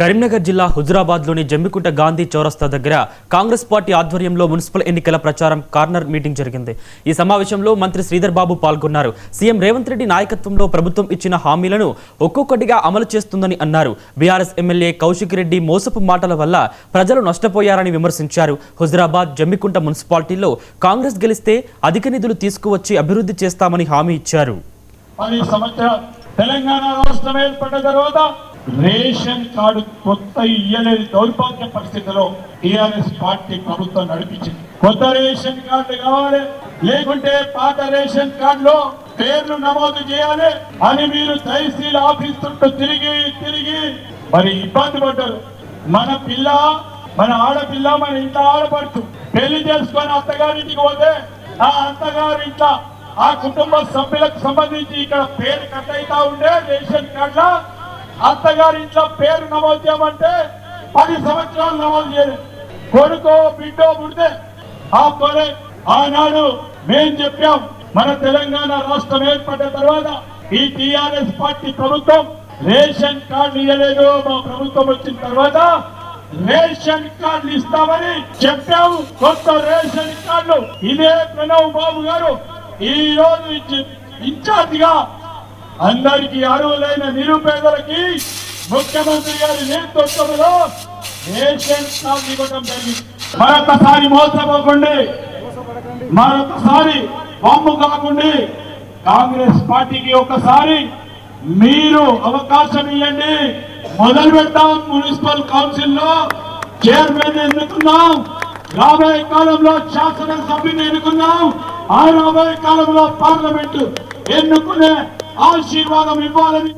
కరీంనగర్ జిల్లా హుజురాబాద్లోని జమ్మికుంట గాంధీ చౌరస్తా దగ్గర కాంగ్రెస్ పార్టీ ఆధ్వర్యంలో మున్సిపల్ ఎన్నికల ప్రచారం కార్నర్ మీటింగ్ జరిగింది. ఈ సమావేశంలో మంత్రి శ్రీధర్ బాబు పాల్గొన్నారు. సీఎం రేవంత్ రెడ్డి నాయకత్వంలో ప్రభుత్వం ఇచ్చిన హామీలను ఒక్కొక్కటిగా అమలు చేస్తుందని అన్నారు. బీఆర్ఎస్ ఎమ్మెల్యే కౌశిక్ రెడ్డి మోసపు మాటల వల్ల ప్రజలు నష్టపోయారని విమర్శించారు. హుజురాబాద్ జమ్మికుంట మున్సిపాలిటీలో కాంగ్రెస్ గెలిస్తే అధిక నిధులు తీసుకువచ్చి అభివృద్ధి చేస్తామని హామీ ఇచ్చారు. తెలంగాణ రాష్ట్రం ఏర్పడిన తర్వాత రేషన్ కార్డు కొత్త ఇయ్యలేని దౌర్భాగ్య పరిస్థితిలో టీఆర్ఎస్ పార్టీ ప్రభుత్వం నడిపించింది. కొత్త రేషన్ కార్డు కావాలి, లేకుంటే పాత రేషన్ కార్డులో పేర్లు నమోదు చేయాలి అని మీరు తహసీల్ ఆఫీస్ చుట్టూ తిరిగి మరి ఇబ్బంది పడ్డారు. మన ఆడపిల్ల మన ఇంట్లో ఆడపడుచు పెళ్లి చేసుకొని అత్తగారింటికి పోతే ఆ అత్తగారింట్లో ఆ కుటుంబ సభ్యులకు సంబంధించి ఇక్కడ పేరు కట్ అవుతా ఉండే రేషన్ కార్డులో అత్తగారింట్లో పేరు నమోదు చేయమంటే 10 సంవత్సరాలు నమోదు చేయలేదు. కొడుకో బిడ్డో పుడితే ఆపుకోలే. ఆనాడు మేం చెప్పాం, మన తెలంగాణ రాష్ట్రం ఏర్పడిన తర్వాత ఈ టీఆర్ఎస్ పార్టీ ప్రభుత్వం రేషన్ కార్డు ఇవ్వలేదు. మా ప్రభుత్వం వచ్చిన తర్వాత రేషన్ కార్డులు ఇస్తామని చెప్పాము. కొత్త రేషన్ కార్డులు ఇదే ప్రణవ్ బాబు గారు ఈ రోజు ఇన్ఛార్జిగా అందరికీ అర్హులైన నిరుపేదలకి ముఖ్యమంత్రి గారి నేతృత్వంలో రేషన్ కార్డు ఇవ్వడం జరిగింది. మరొకసారి మోసపోకుండా, మరొకసారి బొమ్ము కాకుండా కాంగ్రెస్ పార్టీకి ఒకసారి మీరు అవకాశం ఇవ్వండి. మొదలు పెడతాం. మున్సిపల్ కౌన్సిల్ లో చైర్మన్ ఎన్నుకున్నాం. రాబోయే కాలంలో శాసనసభ్యుని ఎన్నుకున్నాం. ఆ రాబోయే కాలంలో పార్లమెంటు ఎన్నుకునే ఆశీర్వాదం ఇవ్వాలని